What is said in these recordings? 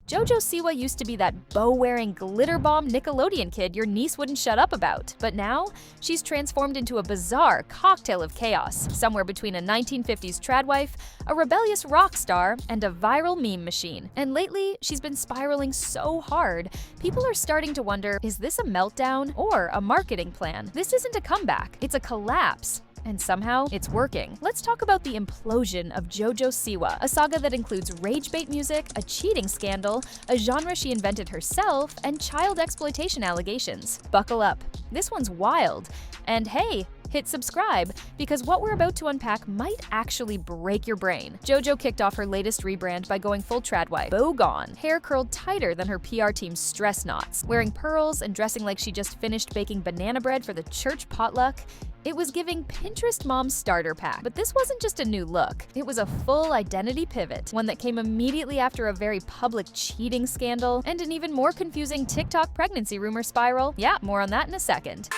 Jojo Siwa used to be that bow-wearing, glitter-bomb Nickelodeon kid your niece wouldn't shut up about. But now, she's transformed into a bizarre cocktail of chaos, somewhere between a 1950s trad-wife, a rebellious rock star, and a viral meme machine. And lately, she's been spiraling so hard, people are starting to wonder, is this a meltdown or a marketing plan? This isn't a comeback, it's a collapse. And somehow, it's working. Let's talk about the implosion of Jojo Siwa, a saga that includes rage bait music, a cheating scandal, a genre she invented herself, and child exploitation allegations. Buckle up. This one's wild. And hey, hit subscribe, because what we're about to unpack might actually break your brain. Jojo kicked off her latest rebrand by going full Trad-wfie, bow gone, hair curled tighter than her PR team's stress knots, wearing pearls and dressing like she just finished baking banana bread for the church potluck. It was giving Pinterest Mom's starter pack. But this wasn't just a new look. It was a full identity pivot, one that came immediately after a very public cheating scandal and an even more confusing TikTok pregnancy rumor spiral. Yeah, more on that in a second.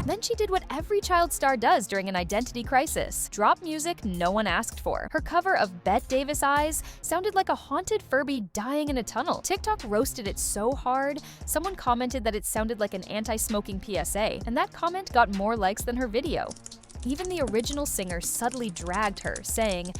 Then she did what every child star does during an identity crisis: drop music no one asked for. Her cover of Bette Davis Eyes sounded like a haunted Furby dying in a tunnel. TikTok roasted it so hard, someone commented that it sounded like an anti-smoking PSA, and that comment got more likes than her video. Even the original singer subtly dragged her, saying,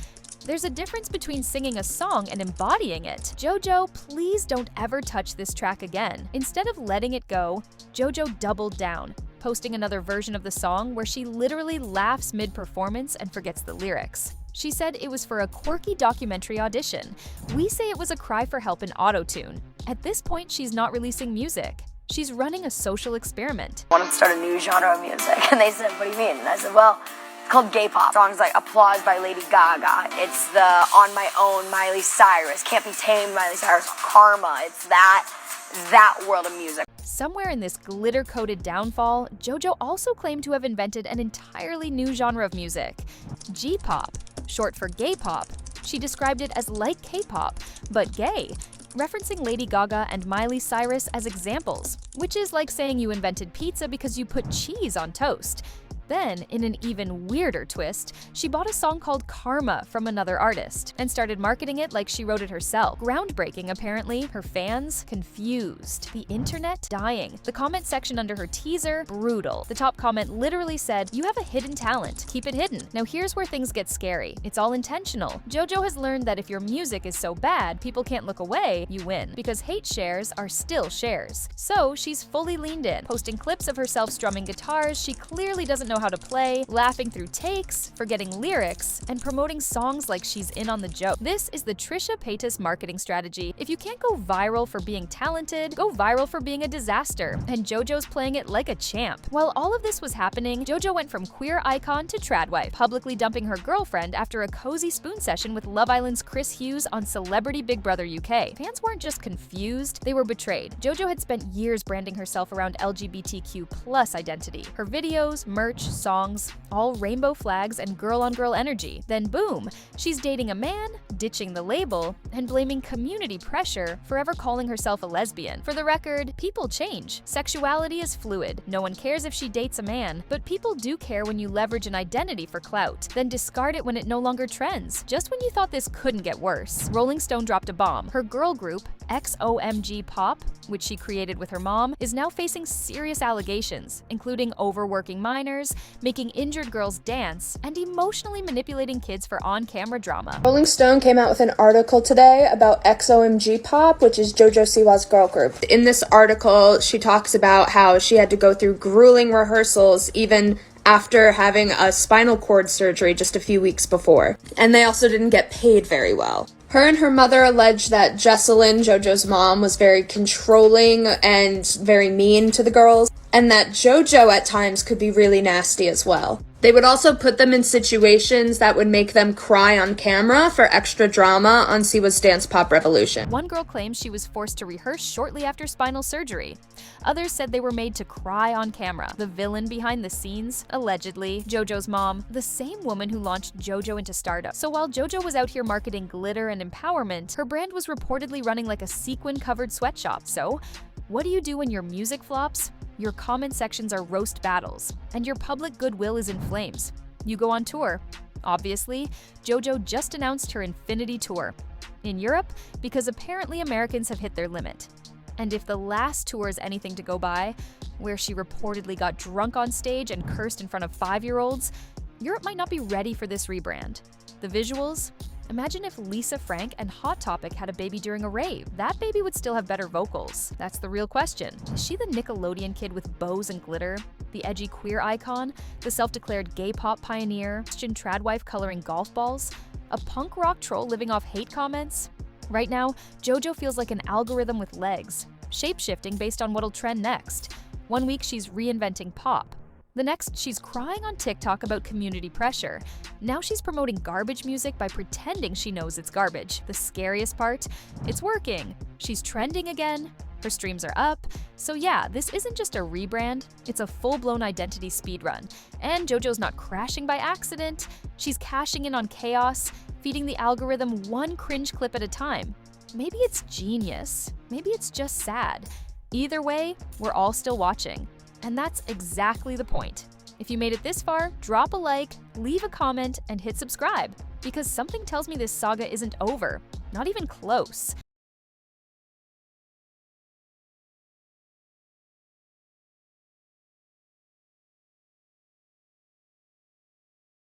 "There's a difference between singing a song and embodying it. Jojo, please don't ever touch this track again." Instead of letting it go, Jojo doubled down, posting another version of the song where she literally laughs mid-performance and forgets the lyrics. She said it was for a quirky documentary audition. We say it was a cry for help in auto-tune. At this point, she's not releasing music. She's running a social experiment. I wanted to start a new genre of music, and they said, "What do you mean?" And I said, "Well, it's called gay pop." Songs like Applause by Lady Gaga. It's the On My Own Miley Cyrus, Can't Be Tamed Miley Cyrus, Karma. It's that world of music. Somewhere in this glitter-coated downfall, Jojo also claimed to have invented an entirely new genre of music: G-pop, short for gay pop. She described it as like K-pop, but gay, referencing Lady Gaga and Miley Cyrus as examples, which is like saying you invented pizza because you put cheese on toast. Then, in an even weirder twist, she bought a song called Karma from another artist and started marketing it like she wrote it herself. Groundbreaking, apparently. Her fans confused. The internet dying. The comment section under her teaser, brutal. The top comment literally said, "You have a hidden talent. Keep it hidden." Now here's where things get scary. It's all intentional. Jojo has learned that if your music is so bad people can't look away, you win. Because hate shares are still shares. So she's fully leaned in, posting clips of herself strumming guitars she clearly doesn't know how to play, laughing through takes, forgetting lyrics, and promoting songs like she's in on the joke. This is the Trisha Paytas marketing strategy. If you can't go viral for being talented, go viral for being a disaster. And Jojo's playing it like a champ. While all of this was happening, Jojo went from queer icon to Trad-wfie, publicly dumping her girlfriend after a cozy spoon session with Love Island's Chris Hughes on Celebrity Big Brother UK. Fans weren't just confused, they were betrayed. Jojo had spent years branding herself around LGBTQ+ identity. Her videos, merch, songs, all rainbow flags and girl-on-girl energy. Then boom, she's dating a man, ditching the label, and blaming community pressure for ever calling herself a lesbian. For the record, people change. Sexuality is fluid. No one cares if she dates a man, but people do care when you leverage an identity for clout, then discard it when it no longer trends. Just when you thought this couldn't get worse, Rolling Stone dropped a bomb. Her girl group, XOMG Pop, which she created with her mom, is now facing serious allegations, including overworking minors, making injured girls dance, and emotionally manipulating kids for on-camera drama. Rolling Stone came out with an article today about XOMG Pop, which is Jojo Siwa's girl group. In this article, she talks about how she had to go through grueling rehearsals even after having a spinal cord surgery just a few weeks before. And they also didn't get paid very well. Her and her mother alleged that Jesselyn, Jojo's mom, was very controlling and very mean to the girls, and that Jojo at times could be really nasty as well. They would also put them in situations that would make them cry on camera for extra drama on Siwa's Dance Pop Revolution. One girl claims she was forced to rehearse shortly after spinal surgery. Others said they were made to cry on camera. The villain behind the scenes, allegedly, Jojo's mom, the same woman who launched Jojo into stardom. So while Jojo was out here marketing glitter and empowerment, her brand was reportedly running like a sequin-covered sweatshop. So what do you do when your music flops? Your comment sections are roast battles, and your public goodwill is in flames. You go on tour. Obviously, Jojo just announced her Infinity Tour. In Europe, because apparently Americans have hit their limit. And if the last tour is anything to go by, where she reportedly got drunk on stage and cursed in front of 5-year-olds, Europe might not be ready for this rebrand. The visuals? Imagine if Lisa Frank and Hot Topic had a baby during a rave. That baby would still have better vocals. That's the real question. Is she the Nickelodeon kid with bows and glitter? The edgy queer icon? The self-declared gay pop pioneer? Christian Trad-wife coloring golf balls? A punk rock troll living off hate comments? Right now, Jojo feels like an algorithm with legs, shape-shifting based on what'll trend next. One week she's reinventing pop. The next, she's crying on TikTok about community pressure. Now she's promoting garbage music by pretending she knows it's garbage. The scariest part? It's working. She's trending again. Her streams are up. So yeah, this isn't just a rebrand, it's a full-blown identity speedrun. And Jojo's not crashing by accident. She's cashing in on chaos, feeding the algorithm one cringe clip at a time. Maybe it's genius. Maybe it's just sad. Either way, we're all still watching. And that's exactly the point. If you made it this far, drop a like, leave a comment, and hit subscribe. Because something tells me this saga isn't over. Not even close.